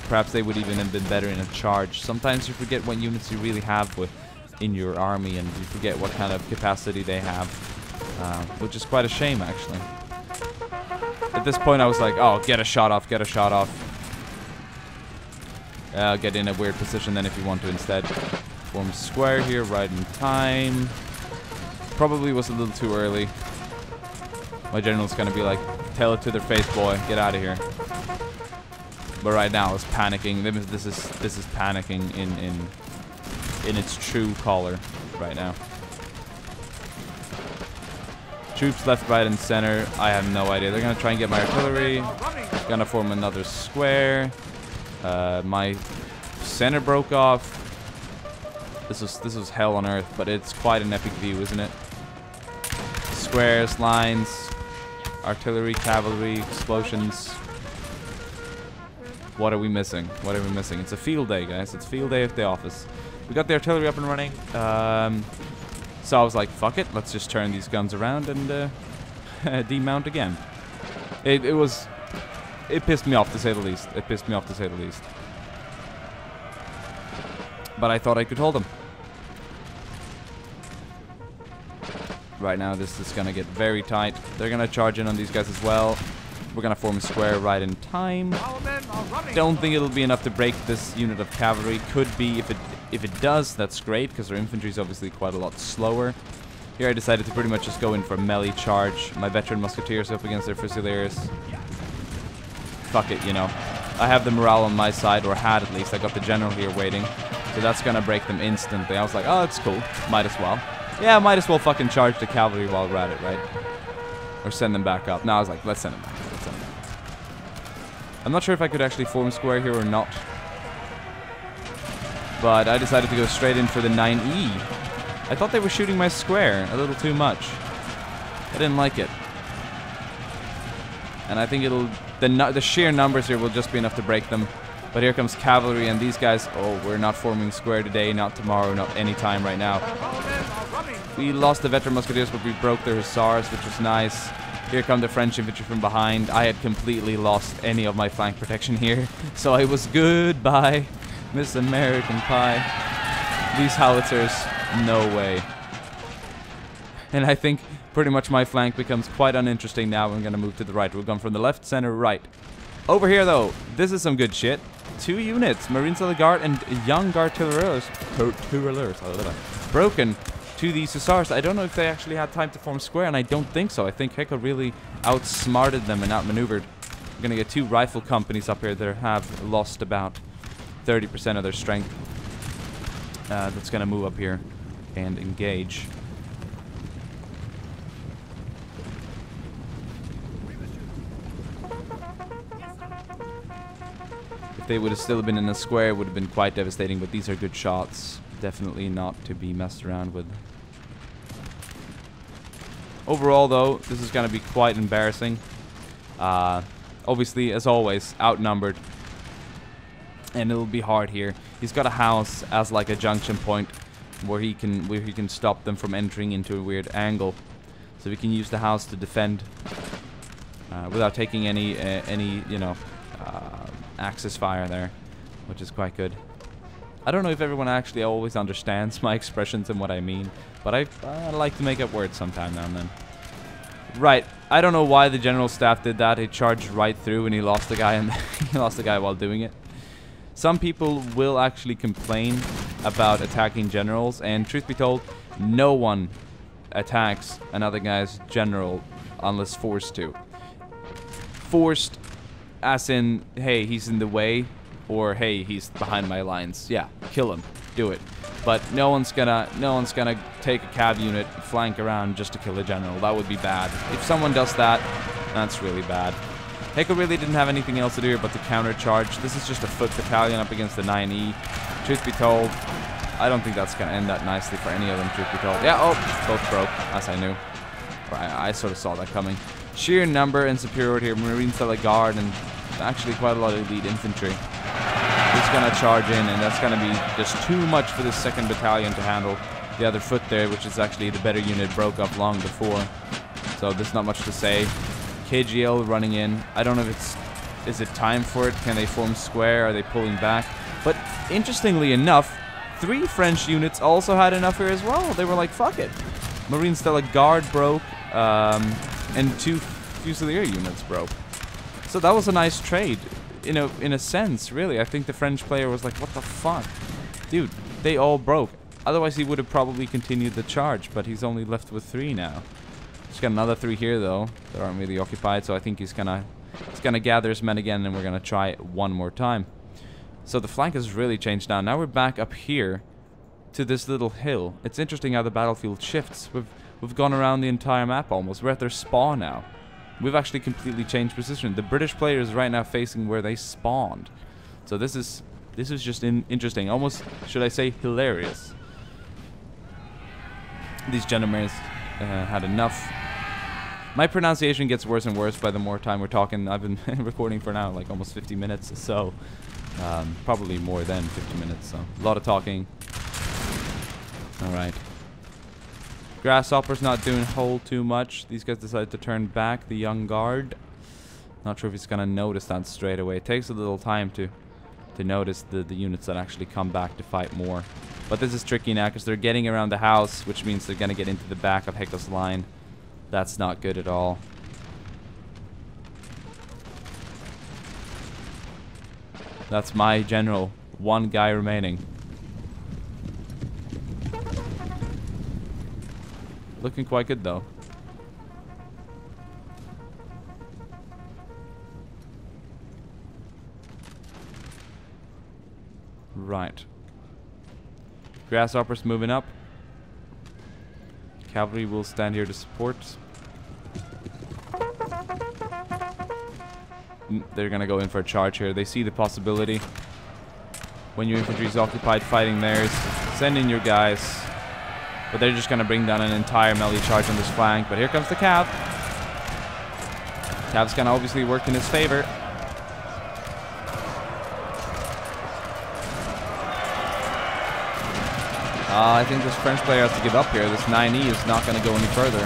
Perhaps they would even have been better in a charge. Sometimes you forget what units you really have in your army, and you forget what kind of capacity they have, which is quite a shame, actually. At this point, I was like, oh, get a shot off, get a shot off. Get in a weird position then if you want to instead. Form square here, right in time. Probably was a little too early. My general's gonna be like, tell it to their face, boy, get out of here. But right now, it's panicking. This is panicking in its true color right now. Troops left, right, and center. I have no idea. They're gonna try and get my artillery. Gonna form another square. My center broke off. This was hell on earth, but it's quite an epic view, isn't it? Squares, lines, artillery, cavalry, explosions. What are we missing? What are we missing? It's a field day, guys. It's field day at the office. We got the artillery up and running. So I was like, fuck it. Let's just turn these guns around and demount again. It pissed me off, to say the least. It pissed me off, to say the least. But I thought I could hold them. Right now, this is going to get very tight. They're going to charge in on these guys as well. We're going to form a square right in time. Don't think it'll be enough to break this unit of cavalry. Could be. If it does, that's great, because their infantry is obviously quite a lot slower. Here I decided to pretty much just go in for a melee charge. My veteran musketeers up against their fusiliers. Fuck it, you know. I have the morale on my side, or had at least. I got the general here waiting. So that's going to break them instantly. I was like, oh, that's cool. Might as well. Yeah, might as well fucking charge the cavalry while we're at it, right? Or send them back up. No, I was like, let's send them back. Let's send them back. I'm not sure if I could actually form square here or not. But I decided to go straight in for the 9E. I thought they were shooting my square a little too much. I didn't like it. And I think the sheer numbers here will just be enough to break them. But here comes cavalry, and these guys, oh, we're not forming square today, not tomorrow, not any time right now. We lost the veteran musketeers, but we broke their hussars, which was nice. Here come the French infantry from behind. I had completely lost any of my flank protection here, so I was goodbye, Miss American Pie. These howitzers, no way. And I think pretty much my flank becomes quite uninteresting now. I'm going to move to the right. We've gone from the left, center, right. Over here, though, this is some good shit. 2 units, Marines of the Guard and young artilleries, broken to these hussars. I don't know if they actually had time to form square, and I don't think so. I think Heckel really outsmarted them and outmaneuvered. We're going to get 2 rifle companies up here that have lost about 30% of their strength. That's going to move up here and engage. If they would have still been in a square, it would have been quite devastating, but these are good shots. Definitely not to be messed around with. Overall, though, this is going to be quite embarrassing. Obviously, as always, outnumbered. And it'll be hard here. He's got a house as like a junction point where he can stop them from entering into a weird angle. So we can use the house to defend without taking any you know, axis fire there, which is quite good. I don't know if everyone actually always understands my expressions and what I mean, but I like to make up words sometime now and then. Right, I don't know why the general staff did that. He charged right through and he lost the guy, and he lost the guy while doing it. Some people will actually complain about attacking generals, and truth be told, no one attacks another guy's general unless forced to. Forced as in, hey, he's in the way, or hey, he's behind my lines. Yeah, kill him, do it. But no one's gonna take a cav unit, flank around just to kill a general. That would be bad. If someone does that, that's really bad. Heckel really didn't have anything else to do here but to countercharge. This is just a foot battalion up against the 9E. Truth be told, I don't think that's gonna end that nicely for any of them, truth be told. Yeah, oh, both broke, as I knew. Or I sort of saw that coming. Sheer number and superiority of Marines de la Garde and actually quite a lot of elite infantry. He's gonna charge in, and that's gonna be just too much for this 2nd battalion to handle. The other foot there, which is actually the better unit, broke up long before. So there's not much to say. KGL running in. I don't know if is it time for it? Can they form square? Are they pulling back? But interestingly enough, 3 French units also had enough here as well. They were like, fuck it. Marines de la Garde broke, and 2 Fusilier units broke. So that was a nice trade, in a sense, really. I think the French player was like, what the fuck? Dude, they all broke. Otherwise he would have probably continued the charge, but he's only left with 3 now. He's got another 3 here though that aren't really occupied, so I think he's gonna gather his men again, and we're gonna try it one more time. So the flank has really changed now. Now we're back up here to this little hill. It's interesting how the battlefield shifts. We've gone around the entire map almost. We're at their spawn now. We've actually completely changed position. The British player is right now facing where they spawned. So this is just interesting. Almost, should I say, hilarious. These gentlemen had enough. My pronunciation gets worse and worse by the more time we're talking. I've been recording for now like almost 50 minutes, so probably more than 50 minutes. So a lot of talking. All right. Grasshopper's not doing whole too much. These guys decided to turn back. The young guard. Not sure if he's gonna notice that straight away. It takes a little time to notice the units that actually come back to fight more. But this is tricky now because they're getting around the house, which means they're gonna get into the back of Hector's line. That's not good at all. That's my general. 1 guy remaining. Looking quite good though. Right. Grasshopper's moving up. Cavalry will stand here to support. They're gonna go in for a charge here. They see the possibility. When your infantry is occupied fighting theirs, send in your guys. But they're just gonna bring down an entire melee charge on this flank. But here comes the Cav. Cav's gonna obviously work in his favor. I think this French player has to give up here. This 9E is not going to go any further.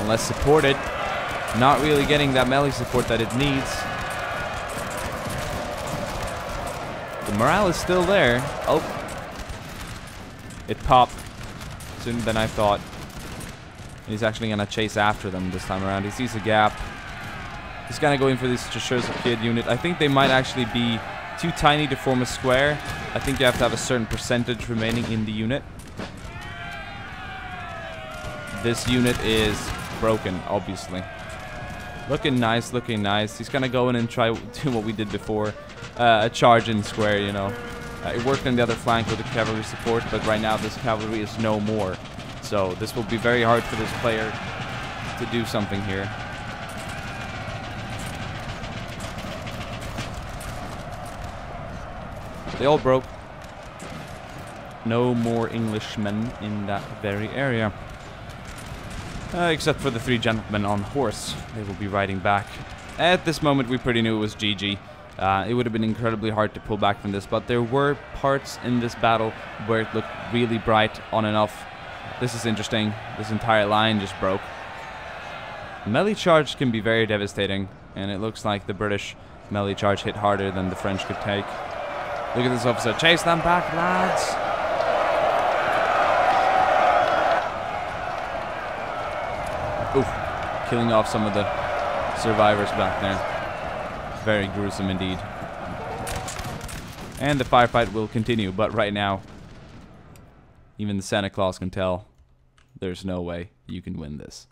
Unless supported. Not really getting that melee support that it needs. The morale is still there. Oh. It popped sooner than I thought. He's actually going to chase after them this time around. He sees a gap. He's going to go in for this Chasseurs Kid unit. I think they might actually be too tiny to form a square. I think you have to have a certain percentage remaining in the unit. This unit is broken, obviously. Looking nice, looking nice. He's gonna go in and try do what we did before. A charge in square, you know. It worked on the other flank with the cavalry support, but right now this cavalry is no more. So this will be very hard for this player to do something here. They all broke. No more Englishmen in that very area. Except for the 3 gentlemen on horse. They will be riding back. At this moment, we pretty knew it was GG. It would have been incredibly hard to pull back from this, but there were parts in this battle where it looked really bright on and off. This is interesting. This entire line just broke. Melee charge can be very devastating, and it looks like the British melee charge hit harder than the French could take. Look at this officer. Chase them back, lads. Oof. Killing off some of the survivors back there. Very gruesome indeed. And the firefight will continue, but right now, even the Santa Claus can tell there's no way you can win this.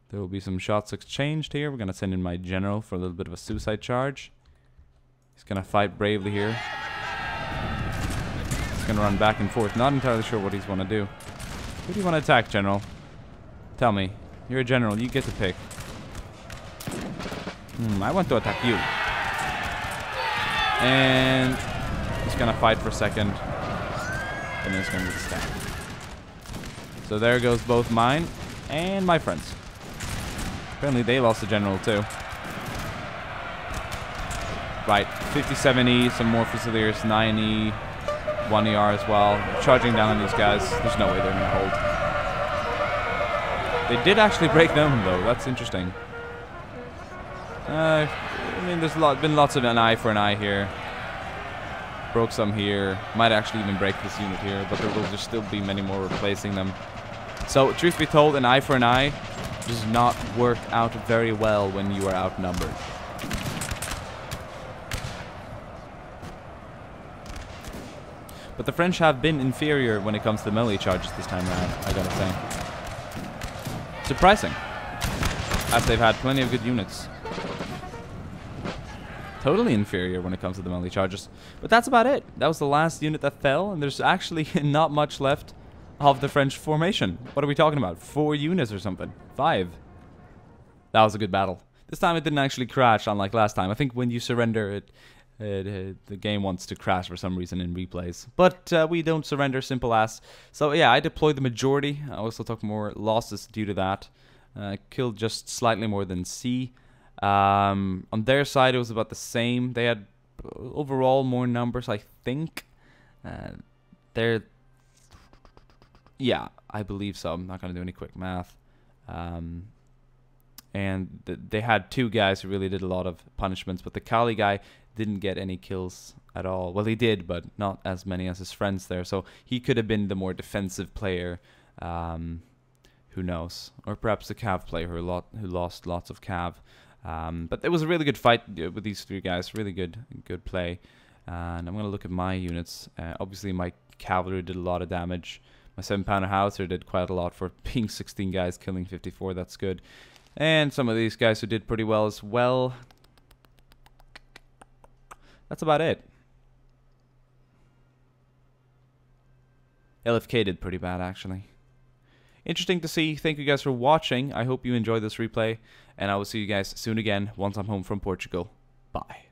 There will be some shots exchanged here. We're going to send in my general for a little bit of a suicide charge. He's going to fight bravely here. He's going to run back and forth. Not entirely sure what he's going to do. Who do you want to attack, General? Tell me. You're a general. You get to pick. I want to attack you. And he's going to fight for a second. And then he's going to get stabbed. So there goes both mine and my friends. Apparently they lost a general too. Right, 57E, some more Fusiliers, 9E, 1ER as well. Charging down on these guys. There's no way they're gonna hold. They did actually break them though. That's interesting. I mean, there's been lots of an eye for an eye here. Broke some here. Might actually even break this unit here, but there will just still be many more replacing them. So, truth be told, an eye for an eye does not work out very well when you are outnumbered. But the French have been inferior when it comes to melee charges this time around, I gotta say. Surprising, as they've had plenty of good units. Totally inferior when it comes to the melee charges. But that's about it. That was the last unit that fell, and there's actually not much left of the French formation. What are we talking about? 4 units or something? 5. That was a good battle. This time it didn't actually crash, unlike last time. I think when you surrender, the game wants to crash for some reason in replays. But we don't surrender, simple as. So yeah, I deployed the majority. I also took more losses due to that. Killed just slightly more than C. On their side, it was about the same. They had overall more numbers, I think. Yeah, I believe so. I'm not going to do any quick math. And they had 2 guys who really did a lot of punishments, but the Kali guy didn't get any kills at all. Well, he did, but not as many as his friends there. So he could have been the more defensive player. Who knows? Or perhaps the Cav player who lost lots of Cav. But it was a really good fight with these 3 guys. Really good play. And I'm going to look at my units. Obviously, my Cavalry did a lot of damage. My 7-pounder howitzer did quite a lot for being 16 guys, killing 54. That's good. And some of these guys who did pretty well as well. That's about it. LFK did pretty bad, actually. Interesting to see. Thank you guys for watching. I hope you enjoyed this replay. And I will see you guys soon again once I'm home from Portugal. Bye.